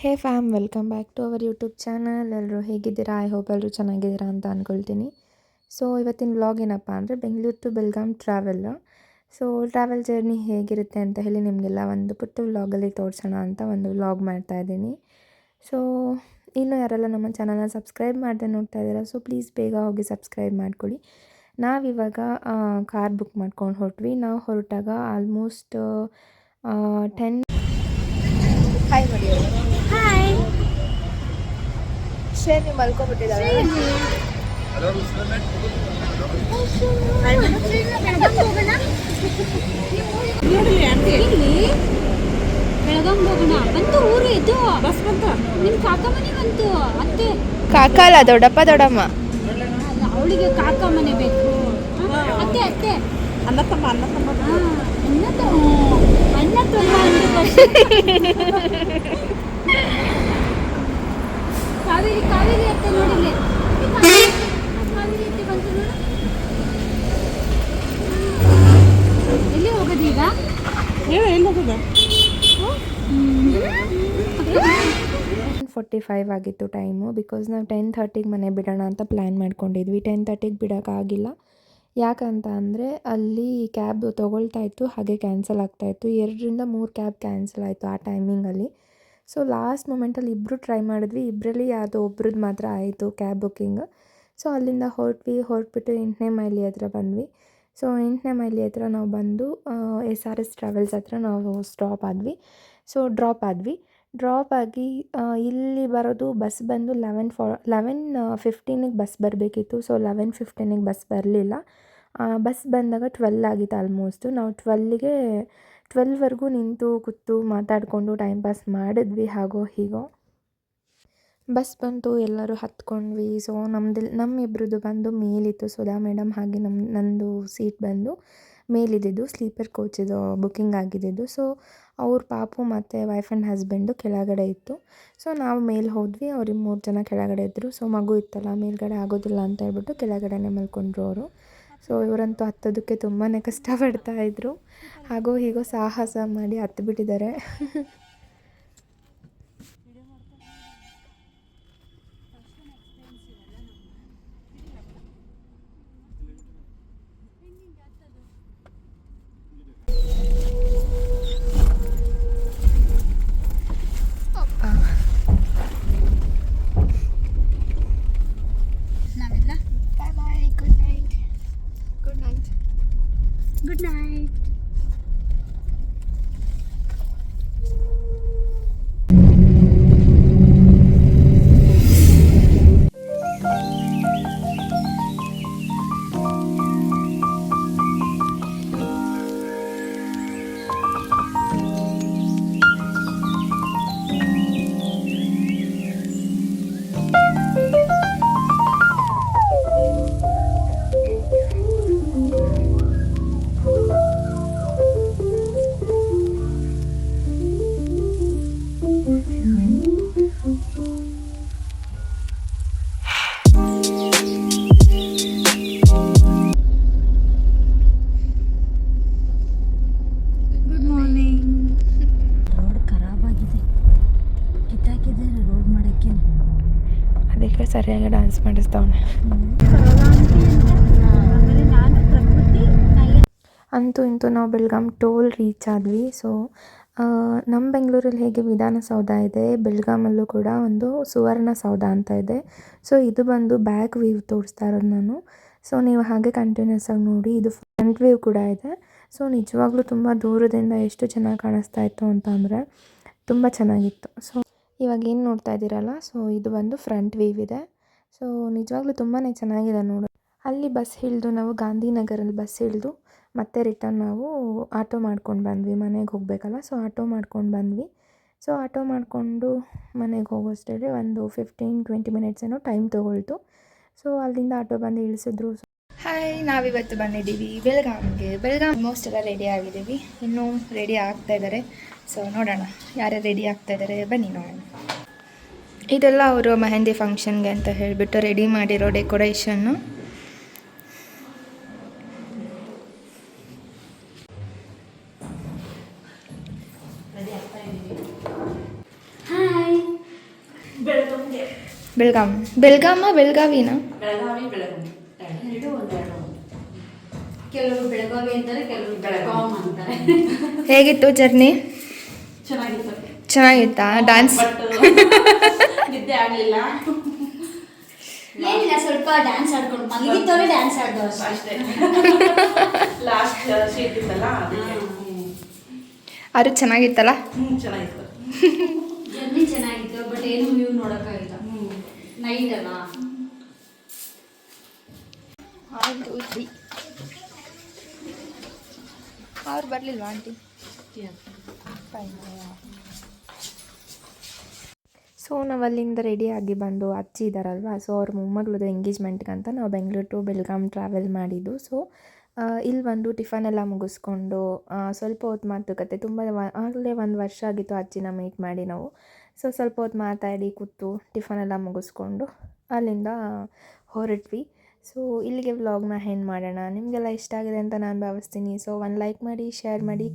Hey fam, welcome back to our YouTube channel. ಎಲ್ಲರೂ ಹೇಗಿದ್ದೀರಾ? I hope ಎಲ್ಲರೂ ಚೆನ್ನಾಗಿದ್ದೀರಾ ಅಂತ ಅಂದ್ಕೊಳ್ತೀನಿ. ಸೊ ಇವತ್ತಿನ ವ್ಲಾಗ್ ಏನಪ್ಪ ಅಂದರೆ Bengaluru to Belgaum travel. So travel journey ಹೇಗಿರುತ್ತೆ ಅಂತ ಹೇಳಿ ನಿಮಗೆಲ್ಲ ಒಂದು ಪುಟ್ಟ ವ್ಲಾಗಲ್ಲಿ ತೋರಿಸೋಣ ಅಂತ ಒಂದು ವ್ಲಾಗ್ ಮಾಡ್ತಾಯಿದ್ದೀನಿ. ಸೊ ಇನ್ನೂ ಯಾರೆಲ್ಲ ನಮ್ಮ ಚಾನಲ್ನ ಸಬ್ಸ್ಕ್ರೈಬ್ ಮಾಡದೆ ನೋಡ್ತಾ ಇದ್ದೀರಾ, ಸೊ ಪ್ಲೀಸ್ ಬೇಗ ಹೋಗಿ ಸಬ್ಸ್ಕ್ರೈಬ್ ಮಾಡ್ಕೊಳ್ಳಿ. ನಾವಿವಾಗ ಕಾರ್ ಬುಕ್ ಮಾಡ್ಕೊಂಡು ಹೊರಟ್ವಿ. ನಾವು ಹೊರಟಾಗ ಆಲ್ಮೋಸ್ಟ್ 10. ಹಾಯ್ ಮಾಡಿ. ಹಾಯ್ ಶ್ರೇಣಿ ಮಲ್ಕೊಬಿಟ್ಟಿದ್ದಾಳೆ. ಬೆಳಗಾಂ ಹೋಗೋಣ. ಬಂತು ಊರು, ಇದು ಬಸ್ ಬಂತ. ನಿಮ್ ಕಾಕ ಮನೆ ಬಂತು. ಅತ್ತೆ ಕಾಕ ಅಲ್ಲ, ದೊಡ್ಡಪ್ಪ ದೊಡ್ಡಮ್ಮ. ಅವಳಿಗೆ ಕಾಕ ಮನೆ ಬೇಕು. ಅತ್ತೆ ಅತ್ತೆ ಅಣ್ಣ ತಮ್ಮ ಅಣ್ಣ ತುಂಬ ಕಾವೇರಿ ಅತ್ತೆ ನೋಡಿಲ್ಲ. ಕಾವೇರಿ ಅತ್ತೆ ಬಂತು ನೋಡು. ಎಲ್ಲಿ ಹೋಗೋದು ಈಗ? ಎಲ್ಲಿ ಹೋಗೋದು? 10:45 ಆಗಿತ್ತು ಟೈಮು. ಬಿಕಾಸ್ ನಾವು 10:30ಗೆ ಮನೆ ಬಿಡೋಣ ಅಂತ ಪ್ಲ್ಯಾನ್ ಮಾಡ್ಕೊಂಡಿದ್ವಿ. 10:30ಗೆ ಬಿಡೋಕ್ಕಾಗಿಲ್ಲ. ಯಾಕಂತ ಅಂದರೆ ಅಲ್ಲಿ ಕ್ಯಾಬ್ ತೊಗೊಳ್ತಾ ಇತ್ತು, ಹಾಗೆ ಕ್ಯಾನ್ಸಲ್ ಆಗ್ತಾಯಿತ್ತು. 2-3 ಕ್ಯಾಬ್ ಕ್ಯಾನ್ಸಲ್ ಆಯಿತು ಆ ಟೈಮಿಂಗಲ್ಲಿ. ಸೊ ಲಾಸ್ಟ್ ಮೂಮೆಂಟಲ್ಲಿ ಇಬ್ಬರು ಟ್ರೈ ಮಾಡಿದ್ವಿ. ಇಬ್ಬರಲ್ಲಿ ಯಾವುದೋ ಒಬ್ರದ್ದು ಮಾತ್ರ ಆಯಿತು ಕ್ಯಾಬ್ ಬುಕ್ಕಿಂಗ್. ಸೊ ಅಲ್ಲಿಂದ ಹೊರಟ್ಬಿಟ್ಟು 8ನೇ ಮೈಲಿ ಹತ್ರ ಬಂದ್ವಿ. ಸೊ 8ನೇ ಮೈಲಿ ಹತ್ರ ನಾವು ಬಂದು SRS ಟ್ರಾವೆಲ್ಸ್ ಹತ್ರ ನಾವು ಡ್ರಾಪ್ ಆಗಿ ಇಲ್ಲಿ ಬರೋದು ಬಸ್ ಬಂದು 11:15ಗೆ ಬಸ್ ಬರಬೇಕಿತ್ತು. ಸೊ 11:15ಗೆ ಬಸ್ ಬರಲಿಲ್ಲ. ಬಸ್ ಬಂದಾಗ 12 ಆಗಿತ್ತು ಆಲ್ಮೋಸ್ಟು. ನಾವು 12ವರೆಗೂ ನಿಂತು ಕೂತು ಮಾತಾಡಿಕೊಂಡು ಟೈಮ್ ಪಾಸ್ ಮಾಡಿದ್ವಿ ಹಾಗೋ ಹೀಗೋ. ಬಸ್ ಬಂತು, ಎಲ್ಲರೂ ಹತ್ಕೊಂಡ್ವಿ. ಸೊ ನಮ್ಮಿಬ್ರದ್ದು ಬಂದು ಮೇಲಿತ್ತು. ಸುಧಾ ಮೇಡಮ್ ಹಾಗೆ ನಂದು ಸೀಟ್ ಬಂದು ಮೇಲಿದ್ದು ಸ್ಲೀಪರ್ ಕೋಚಿದು ಬುಕ್ಕಿಂಗ್ ಆಗಿದ್ದು. ಸೊ ಅವ್ರ ಪಾಪು ಮತ್ತು ವೈಫ್ ಆ್ಯಂಡ್ ಹಸ್ಬೆಂಡು ಕೆಳಗಡೆ ಇತ್ತು. ಸೊ ನಾವು ಮೇಲೆ ಹೋದ್ವಿ, ಅವ್ರಿಗೆ 3 ಜನ ಕೆಳಗಡೆ ಇದ್ದರು. ಸೊ ಮಗು ಇತ್ತಲ್ಲ, ಮೇಲ್ಗಡೆ ಆಗೋದಿಲ್ಲ ಅಂತ ಹೇಳ್ಬಿಟ್ಟು ಕೆಳಗಡೆನೇ ಮಲ್ಕೊಂಡ್ರು ಅವರು. ಸೊ ಇವರಂತೂ ಹತ್ತೋದಕ್ಕೆ ತುಂಬಾ ಕಷ್ಟಪಡ್ತಾಯಿದ್ರು. ಹಾಗೋ ಹೀಗೋ ಸಾಹಸ ಮಾಡಿ ಹತ್ತಿಬಿಟ್ಟಿದ್ದಾರೆ. Good night. ಅದಕ್ಕೆ ಸರಿಯಾಗಿ ಡ್ಯಾನ್ಸ್ ಮಾಡಿಸ್ತಾವನೆ. ಅಂತೂ ಇಂತೂ ನಾವು ಬೆಳಗಾಂ ಟೋಲ್ ರೀಚ್ ಆದ್ವಿ. ಸೊ ನಮ್ಮ ಬೆಂಗಳೂರಲ್ಲಿ ಹೇಗೆ ವಿಧಾನಸೌಧ ಇದೆ, ಬೆಳಗಾಮಲ್ಲೂ ಕೂಡ ಒಂದು ಸುವರ್ಣಸೌಧ ಅಂತ ಇದೆ. ಸೊ ಇದು ಬಂದು ಬ್ಯಾಕ್ ವ್ಯೂ ತೋರಿಸ್ತಾ ಇರೋದು ನಾನು. ಸೊ ನೀವು ಹಾಗೆ ಕಂಟಿನ್ಯೂಸ್ ಆಗಿ ನೋಡಿ. ಇದು ಫ್ರಂಟ್ ವ್ಯೂ ಕೂಡ ಇದೆ. ಸೊ ನಿಜವಾಗ್ಲೂ ತುಂಬ ದೂರದಿಂದ ಎಷ್ಟು ಚೆನ್ನಾಗಿ ಕಾಣಿಸ್ತಾ ಇತ್ತು ಅಂತ ಅಂದರೆ ತುಂಬ ಚೆನ್ನಾಗಿತ್ತು. ಸೊ ಇವಾಗ ಏನು ನೋಡ್ತಾ ಇದ್ದೀರಲ್ಲ, ಸೊ ಇದು ಬಂದು ಫ್ರಂಟ್ ವ್ಯೂ ಇದೆ. ಸೊ ನಿಜವಾಗ್ಲೂ ತುಂಬಾ ಚೆನ್ನಾಗಿದೆ ನೋಡಿ. ಅಲ್ಲಿ ಬಸ್ ಇಳಿದು ನಾವು ಗಾಂಧಿನಗರಲ್ಲಿ ಬಸ್ ಇಳಿದು ಮತ್ತೆ ರಿಟರ್ನ್ ನಾವು ಆಟೋ ಮಾಡ್ಕೊಂಡು ಬಂದ್ವಿ. ಮನೆಗೆ ಹೋಗಬೇಕಲ್ಲ, ಸೊ ಆಟೋ ಮಾಡ್ಕೊಂಡು ಬಂದ್ವಿ. ಸೊ ಆಟೋ ಮಾಡಿಕೊಂಡು ಮನೆಗೆ ಹೋಗೋಷ್ಟರಲ್ಲಿ ಒಂದು 15-20 ಮಿನಿಟ್ಸ್ ಏನೋ ಟೈಮ್ ತೊಗೊಳ್ತು. ಸೊ ಅಲ್ಲಿಂದ ಆಟೋ ಬಂದು ಇಳಿಸಿದ್ರು. ಹಾಯ್, ನಾವಿವತ್ತು ಬಂದಿದ್ದೀವಿ ಬೆಳಗಾಂಗೆ. ಆಲ್ಮೋಸ್ಟ್ ಎಲ್ಲ ರೆಡಿ ಆಗಿದ್ದೀವಿ, ಇನ್ನೂ ರೆಡಿ ಆಗ್ತಾ ಇದ್ದಾರೆ. ಸೊ ನೋಡೋಣ ಯಾರ್ಯಾರು ರೆಡಿ ಆಗ್ತಾ ಇದ್ದಾರೆ, ಬನ್ನಿ ನೋಡೋಣ. ಇದೆಲ್ಲ ಅವರು ಮೆಹಂದಿ ಫಂಕ್ಷನ್ಗೆ ಅಂತ ಹೇಳಿಬಿಟ್ಟು ರೆಡಿ ಮಾಡಿರೋ ಡೆಕೋರೇಷನ್ನು. ಹಾಯ್ ಬೆಳಗಾವಿನ ಎರಡು ಒಂದೆರಡು. ಕೆಲವರು ಬೆಳಗಾವಿ ಅಂತಾರೆ, ಕೆಲವರು ಬೆಳಗಾಂ ಅಂತಾರೆ. ಹೇಗಿತ್ತು ಜರ್ನಿ? ಚೆನ್ನಾಗಿತ್ತು. ಚೆನ್ನಾಗಿತ್ತಾ? ಡ್ಯಾನ್ಸ್ ಬಟ್ ನಿದ್ದೆ ಆಗಲಿಲ್ಲ ಏನಿಲ್ಲ, ಸ್ವಲ್ಪ ಡ್ಯಾನ್ಸ್ ಆಡ್ಕೊಂಡು ಮಲಗಿದ್ದವರೇ ಡ್ಯಾನ್ಸ್ ಆಡ್ದೋ ಅಷ್ಟೇ. ಲಾಸ್ಟ್ ಶೀಟ್ ಇತ್ತಲ್ಲ ಅದಕ್ಕೆ. ಅದು ಚೆನ್ನಾಗಿತ್ತಲ್ಲ? ಚೆನ್ನಾಗಿತ್ತು. ಜರ್ನಿ ಚೆನ್ನಾಗಿತ್ತು, ಬಟ್ ಏನು ವ್ಯೂ ನೋಡೋಕ್ಕಾಗಿಲ್ಲ. ನೈಟ್ ಅಲ್ಲ. ಅವ್ರು ಬರಲಿಲ್ವಾ ಆಂಟಿ? ಸೊ ನಾವು ಅಲ್ಲಿಂದ ರೆಡಿಯಾಗಿ ಬಂದು ಅಜ್ಜಿ ಇದ್ದಾರಲ್ವ, ಸೊ ಅವ್ರ ಮೊಮ್ಮಗಳದ್ದು ಎಂಗೇಜ್ಮೆಂಟ್ಗೆ ಅಂತ ನಾವು ಬೆಂಗಳೂರು ಟು ಬೆಳಗಾಂ ಟ್ರಾವೆಲ್ ಮಾಡಿದ್ದು. ಸೊ ಇಲ್ಲಿ ಬಂದು ಟಿಫನ್ ಎಲ್ಲ ಮುಗಿಸ್ಕೊಂಡು ಸ್ವಲ್ಪ ಹೊತ್ತು ಮಾತುಕತೆ, ತುಂಬ ಆಗಲೇ 1 ವರ್ಷ ಆಗಿತ್ತು ಅಜ್ಜಿನ ಮೀಟ್ ಮಾಡಿ ನಾವು. ಸೊ ಸ್ವಲ್ಪ ಹೊತ್ತು ಮಾತಾಡಿ ಕೂತು ಟಿಫನ್ ಎಲ್ಲ ಮುಗಿಸ್ಕೊಂಡು ಅಲ್ಲಿಂದ ಹೊರಟ್ವಿ. ಸೊ ಇಲ್ಲಿಗೆ ವ್ಲಾಗ್ನ ಎಂಡ್ ಮಾಡೋಣ. ನಿಮಗೆಲ್ಲ ಇಷ್ಟ ಆಗಿದೆ ಅಂತ ನಾನು ಭಾವಿಸ್ತೀನಿ. ಸೊ ಒಂದು ಲೈಕ್ ಮಾಡಿ, ಶೇರ್ ಮಾಡಿ.